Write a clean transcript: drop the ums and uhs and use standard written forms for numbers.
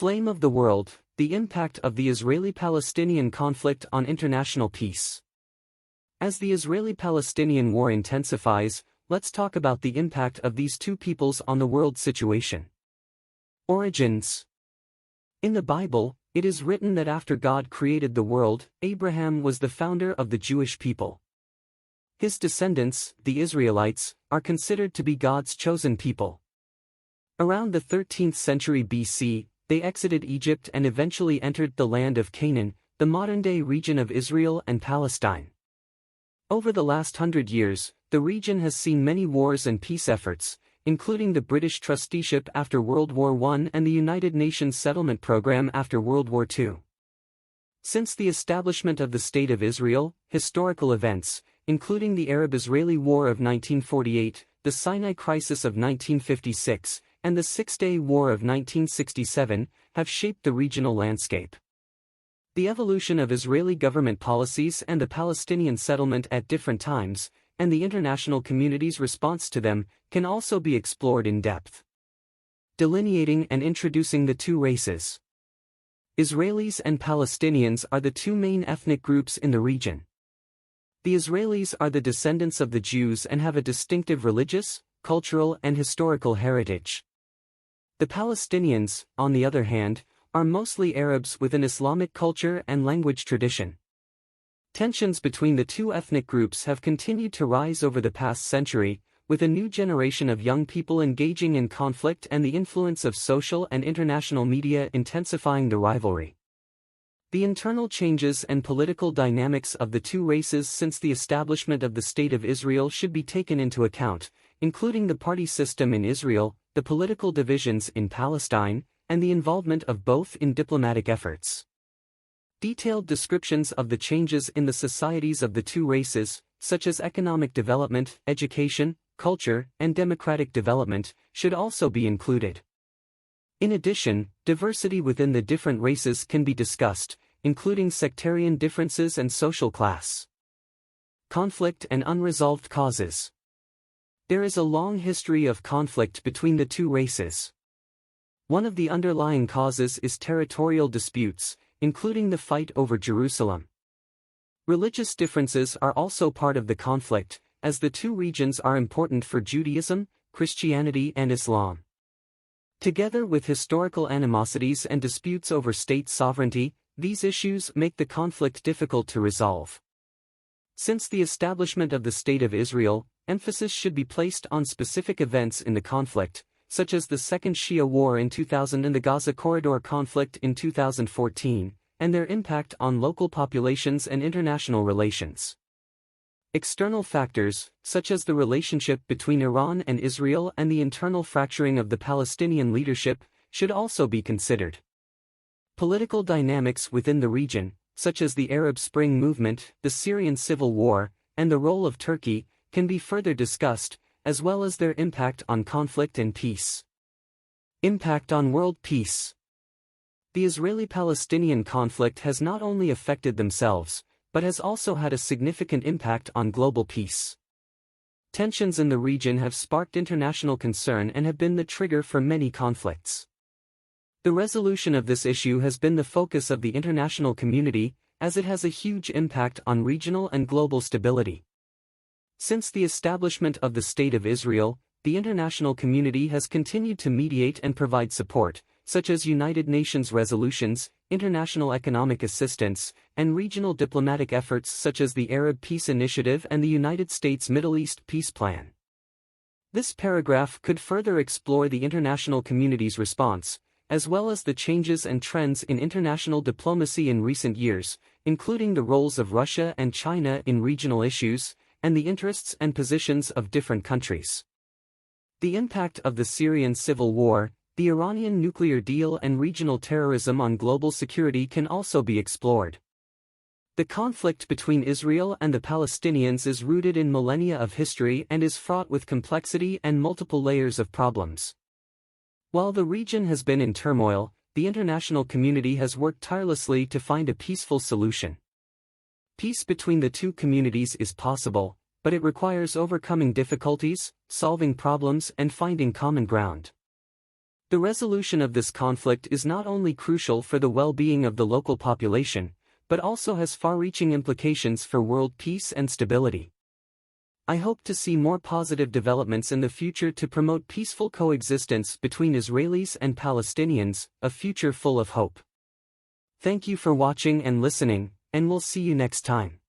Flame of the world, the impact of the Israeli-Palestinian conflict on international peace. As the Israeli-Palestinian war intensifies, let's talk about the impact of these two peoples on the world situation. Origins. In the Bible, it is written that after God created the world, Abraham was the founder of the Jewish people. His descendants, the Israelites, are considered to be God's chosen people. Around the 13th century BC, they exited Egypt and eventually entered the land of Canaan, the modern-day region of Israel and Palestine. Over the last 100 years, the region has seen many wars and peace efforts, including the British trusteeship after World War I and the United Nations settlement program after World War II. Since the establishment of the State of Israel, historical events, including the Arab-Israeli War of 1948, the Sinai Crisis of 1956, and the Six-Day War of 1967, have shaped the regional landscape. The evolution of Israeli government policies and the Palestinian settlement at different times, and the international community's response to them, can also be explored in depth. Delineating and introducing the two races. Israelis and Palestinians are the two main ethnic groups in the region. The Israelis are the descendants of the Jews and have a distinctive religious, cultural and historical heritage. The Palestinians, on the other hand, are mostly Arabs with an Islamic culture and language tradition. Tensions between the two ethnic groups have continued to rise over the past century, with a new generation of young people engaging in conflict and the influence of social and international media intensifying the rivalry. The internal changes and political dynamics of the two races since the establishment of the State of Israel should be taken into account, including the party system in Israel, the political divisions in Palestine, and the involvement of both in diplomatic efforts. Detailed descriptions of the changes in the societies of the two races, such as economic development, education, culture, and democratic development, should also be included. In addition, diversity within the different races can be discussed, including sectarian differences and social class. Conflict and unresolved causes. There is a long history of conflict between the two races. One of the underlying causes is territorial disputes, including the fight over Jerusalem. Religious differences are also part of the conflict, as the two regions are important for Judaism, Christianity and Islam. Together with historical animosities and disputes over state sovereignty, these issues make the conflict difficult to resolve. Since the establishment of the State of Israel, emphasis should be placed on specific events in the conflict, such as the Second Shia War in 2000 and the Gaza Corridor conflict in 2014, and their impact on local populations and international relations. External factors, such as the relationship between Iran and Israel and the internal fracturing of the Palestinian leadership, should also be considered. Political dynamics within the region, such as the Arab Spring movement, the Syrian civil war, and the role of Turkey, can be further discussed, as well as their impact on conflict and peace. Impact on world peace. The Israeli-Palestinian conflict has not only affected themselves, but has also had a significant impact on global peace. Tensions in the region have sparked international concern and have been the trigger for many conflicts. The resolution of this issue has been the focus of the international community, as it has a huge impact on regional and global stability. Since the establishment of the State of Israel, the international community has continued to mediate and provide support, such as United Nations resolutions, international economic assistance, and regional diplomatic efforts such as the Arab Peace Initiative and the United States Middle East Peace Plan. This paragraph could further explore the international community's response, as well as the changes and trends in international diplomacy in recent years, including the roles of Russia and China in regional issues, and the interests and positions of different countries. The impact of the Syrian civil war, the Iranian nuclear deal and regional terrorism on global security can also be explored. The conflict between Israel and the Palestinians is rooted in millennia of history and is fraught with complexity and multiple layers of problems. While the region has been in turmoil, the international community has worked tirelessly to find a peaceful solution. Peace between the two communities is possible, but it requires overcoming difficulties, solving problems and finding common ground. The resolution of this conflict is not only crucial for the well-being of the local population, but also has far-reaching implications for world peace and stability. I hope to see more positive developments in the future to promote peaceful coexistence between Israelis and Palestinians, a future full of hope. Thank you for watching and listening, and we'll see you next time.